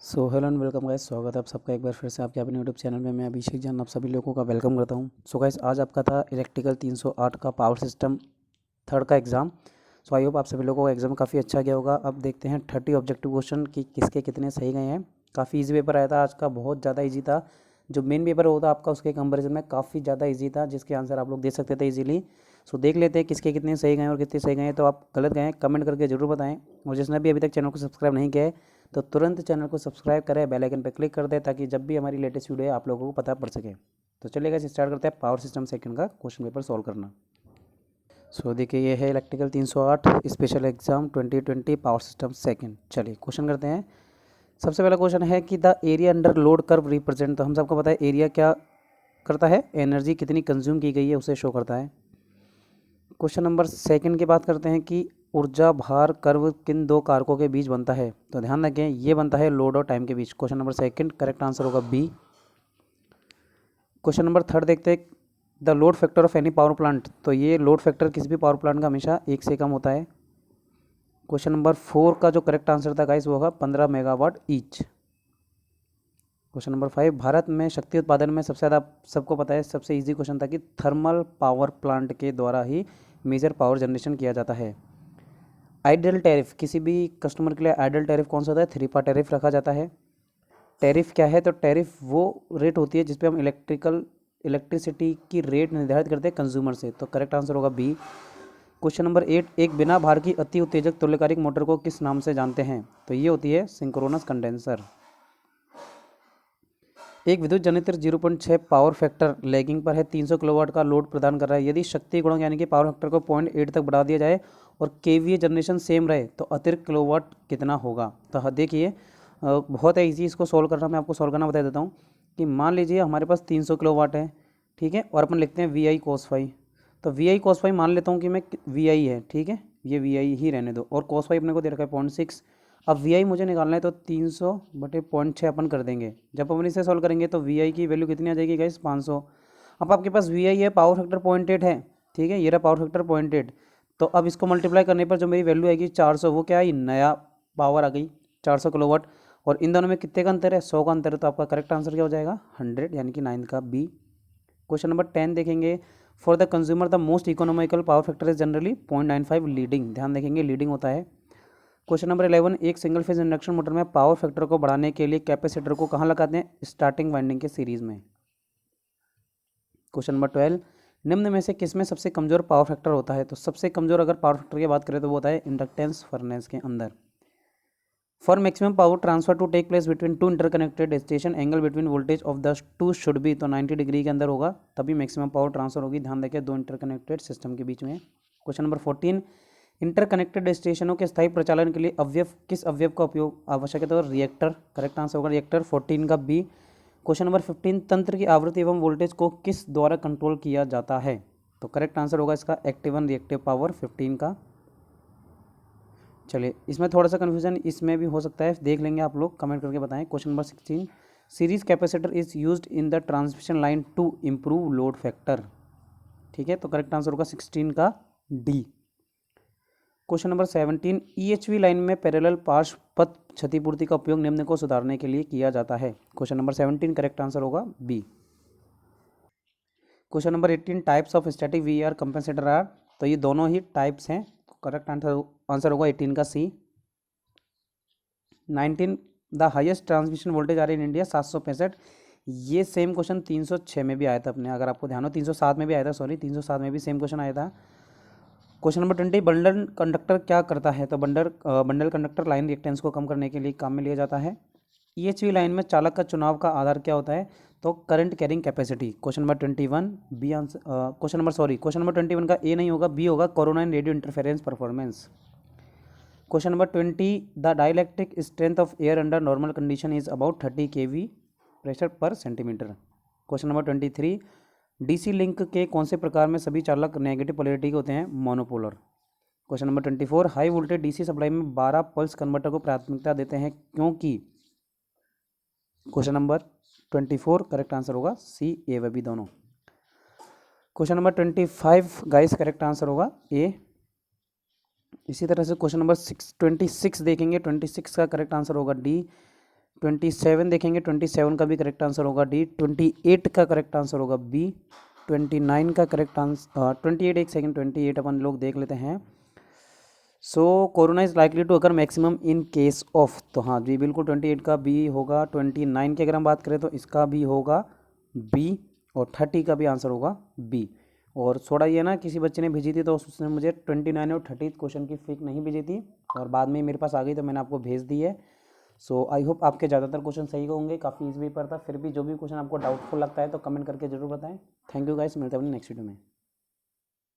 So hello and welcome guys, स्वागत है आप सबका एक बार फिर से आपके अपने यूट्यूब चैनल में। मैं अभिषेक जान आप सभी लोगों का वेलकम करता हूं। सो गाइस, आज आपका था इलेक्ट्रिकल 308 का पावर सिस्टम थर्ड का एग्ज़ाम। सो आई होप आप सभी लोगों का एग्ज़ाम काफ़ी अच्छा गया होगा। अब देखते हैं 30 ऑब्जेक्टिव क्वेश्चन कि किसके कितने सही गए हैं। काफ़ी ईजी पेपर आया था आज का, बहुत ज़्यादा ईजी था। जो मेन पेपर होता आपका उसके कंपेरिजन में काफ़ी ज़्यादा ईजी था, जिसके आंसर आप लोग दे सकते थे ईजिली। सो देख लेते हैं किसके कितने सही गए और कितने सही गए। तो आप गलत गए कमेंट करके ज़रूर बताएं, और जिसने भी अभी तक चैनल को सब्सक्राइब नहीं किया है तो तुरंत चैनल को सब्सक्राइब करें, बेल आइकन पर क्लिक कर दें ताकि जब भी हमारी लेटेस्ट वीडियो है आप लोगों को पता पड़ सके। तो चलिए गाइस, स्टार्ट करते हैं पावर सिस्टम सेकंड का क्वेश्चन पेपर सॉल्व करना। सो देखिए, ये है electrical 308 special exam 2020 power system second. चलिए क्वेश्चन करते हैं। सबसे पहला क्वेश्चन है कि the area under load curve represent. तो हम सबको पता है एरिया क्या करता है, एनर्जी कितनी कंज्यूम की गई है उसे शो करता है। क्वेश्चन नंबर सेकंड की बात करते हैं कि ऊर्जा भार कर्व किन दो कारकों के बीच बनता है। तो ध्यान रखें, ये बनता है लोड और टाइम के बीच। Question number second correct answer होगा बी। क्वेश्चन नंबर थर्ड देखते हैं, the load factor of any power plant. तो ये लोड फैक्टर किसी भी पावर प्लांट का हमेशा 1 से कम होता है। क्वेश्चन नंबर 4 का जो करेक्ट आंसर था गाइस वो होगा 15 megawatt each. Question number 5, Bharat में शक्ति उत्पादन में सबसे ज़्यादा, सबको पता है सबसे इजी क्वेश्चन था कि थर्मल पावर प्लांट के द्वारा ही मेजर पावर जनरेशन किया जाता है। आइडल टैरिफ, किसी भी कस्टमर के लिए आइडल टैरिफ कौन सा होता है, 3 पार्ट टैरिफ रखा जाता है। टैरिफ क्या है, तो टैरिफ वो रेट होती है जिसपे हम इलेक्ट्रिसिटी की रेट निर्धारित करते हैं कंज्यूमर से। तो करेक्ट आंसर होगा बी। क्वेश्चन नंबर 8, एक बिना भार की अति उत्तेजक तुल्यकालिक मोटर को किस नाम से जानते हैं। तो ये होती है सिंक्रोनस कंडेंसर। एक विद्युत जनरेटर 0.6 पावर फैक्टर लैगिंग पर है, 300 किलोवाट का लोड प्रदान कर रहा है। यदि शक्ति गुणक यानी कि पावर फैक्टर को 0.8 तक बढ़ा दिया जाए और केवीए जनरेशन सेम रहे तो अतिरिक्त किलोवाट कितना होगा। तो देखिए, बहुत है इजी इसको सॉल्व करना। मैं आपको सॉल्व करना बता देता हूँ कि मान लीजिए हमारे पास 300 किलोवाट है, ठीक है, और अपन लिखते हैं वी आई कोस फाई। तो वी आई कोस फाई मान लेता हूँ कि मैं वी आई है, ठीक है, ये वी आई ही रहने दो, और कोस फाई अपने को दे रखा है 0.6। अब वी आई मुझे निकालना है तो 300 बटे 0.6 अपन कर देंगे। जब अपन इसे सॉल्व करेंगे तो वी आई की वैल्यू कितनी आ जाएगी गाइस, 500। अब आपके पास वी आई है, पावर फैक्टर 0.8 है, ठीक है, ये रहा पावर फैक्टर 0.8। तो अब इसको मल्टीप्लाई करने पर जो मेरी वैल्यू आएगी 400, वो क्या आई, नया पावर आ गई 400 किलोवाट। और इन दोनों में कितने का अंतर है, 100 का अंतर है। तो आपका करेक्ट आंसर क्या हो जाएगा, 100, यानी कि 9 का बी। क्वेश्चन नंबर 10 देखेंगे, for the consumer the most economical power factor is generally 0.95 leading. ध्यान देखेंगे लीडिंग होता है। क्वेश्चन नंबर 11, एक सिंगल फेज इंडक्शन मोटर में पावर फैक्टर को बढ़ाने के लिए कैपेसिटर को कहाँ लगाते हैं, स्टार्टिंग वाइंडिंग के सीरीज में। क्वेश्चन नंबर 12, निम्न में से किसमें सबसे कमजोर पावर फैक्टर होता है। तो सबसे कमजोर अगर पावर फैक्टर की बात करें तो वो होता है इंडक्टेंस फर्नेस के अंदर। For maximum power transfer to take place between two interconnected station, angle between voltage of the two should be. तो 90 डिग्री के अंदर होगा, तभी मैक्सिमम पावर ट्रांसफर होगी। ध्यान रखें, दो इंटरकनेक्टेड सिस्टम के बीच में। क्वेश्चन नंबर 14, इंटरकनेक्टेड स्टेशनों के स्थायी प्रचालन के लिए किस अवयव का उपयोग आवश्यक है। तो रिएक्टर, करेक्ट आंसर होगा रिएक्टर, 14 का बी। क्वेश्चन नंबर 15, तंत्र की आवृत्ति एवं वोल्टेज को किस द्वारा कंट्रोल किया जाता है। तो करेक्ट आंसर होगा इसका एक्टिव एंड रिएक्टिव पावर, 15 का। चलिए, इसमें थोड़ा सा कन्फ्यूजन इसमें भी हो सकता है, देख लेंगे, आप लोग कमेंट करके बताएं। Question number 16, series capacitor is used in the transmission line to improve load factor. ठीक है, तो करेक्ट आंसर होगा 16 का D. Question number 17, EHV line में पैरेलल पार्श्व पथ क्षतिपूर्ति का उपयोग निम्न को सुधारने के लिए किया जाता है। क्वेश्चन नंबर 17 करेक्ट आंसर होगा B. Question number 18, types of static VR compensator are. तो ये दोनों ही टाइप्स हैं, करेक्ट आंसर होगा 18 का C. 19, the highest transmission voltage are in India 765। ये सेम क्वेश्चन 306 में भी आया था अपने, अगर आपको ध्यान हो, 307 में भी आया था, सॉरी 307 में भी सेम क्वेश्चन आया था। क्वेश्चन नंबर 20, बंडल कंडक्टर क्या करता है। तो बंडल कंडक्टर लाइन रिएक्टेंस को कम करने के लिए काम में लिया जाता है। ईएचवी लाइन में चालक का चुनाव का आधार क्या होता है। तो current carrying capacity. Question number 21 B answer, question number 21 का ए नहीं होगा, बी होगा, corona in radio interference performance. Question number 20, the dielectric strength of air under normal condition is about 30 kV pressure per centimetre. Question number 23, DC link के कौन से प्रकार में सभी चालक नेगेटिव पोलैरिटी के होते हैं, monopolar. Question number 24, high voltage DC supply में 12 पल्स कन्वर्टर को प्राथमिकता देते हैं क्योंकि। क्वेश्चन नंबर 24 करेक्ट आंसर होगा सी, ए व बी दोनों। Question number 25 guys correct answer होगा ए। इसी तरह से क्वेश्चन नंबर 26 देखेंगे, 26 का करेक्ट आंसर होगा डी। 27 देखेंगे, 27 का भी करेक्ट आंसर होगा डी। 28 का करेक्ट आंसर होगा बी। 29 का करेक्ट आंसर 28, एक सेकेंड, 28 अपन लोग देख लेते हैं। So corona is likely to occur maximum in case of, तो हाँ जी बिल्कुल 28 का बी होगा। 29 की अगर हम बात करें तो इसका भी होगा बी, और 30 का भी आंसर होगा बी। और थोड़ा ये ना किसी बच्चे ने भेजी थी तो उसने मुझे 29 और 30 क्वेश्चन की फिक नहीं भेजी थी, और बाद में मेरे पास आ गई तो मैंने आपको भेज दी है। सो आई होप आपके ज़्यादातर क्वेश्चन सही होंगे, काफ़ी ईजी पेपर था। फिर भी जो भी क्वेश्चन आपको डाउटफुल लगता है तो कमेंट करके जरूर बताएं। थैंक यू गाइस, मिलते हैं अपने नेक्स्ट वीडियो में।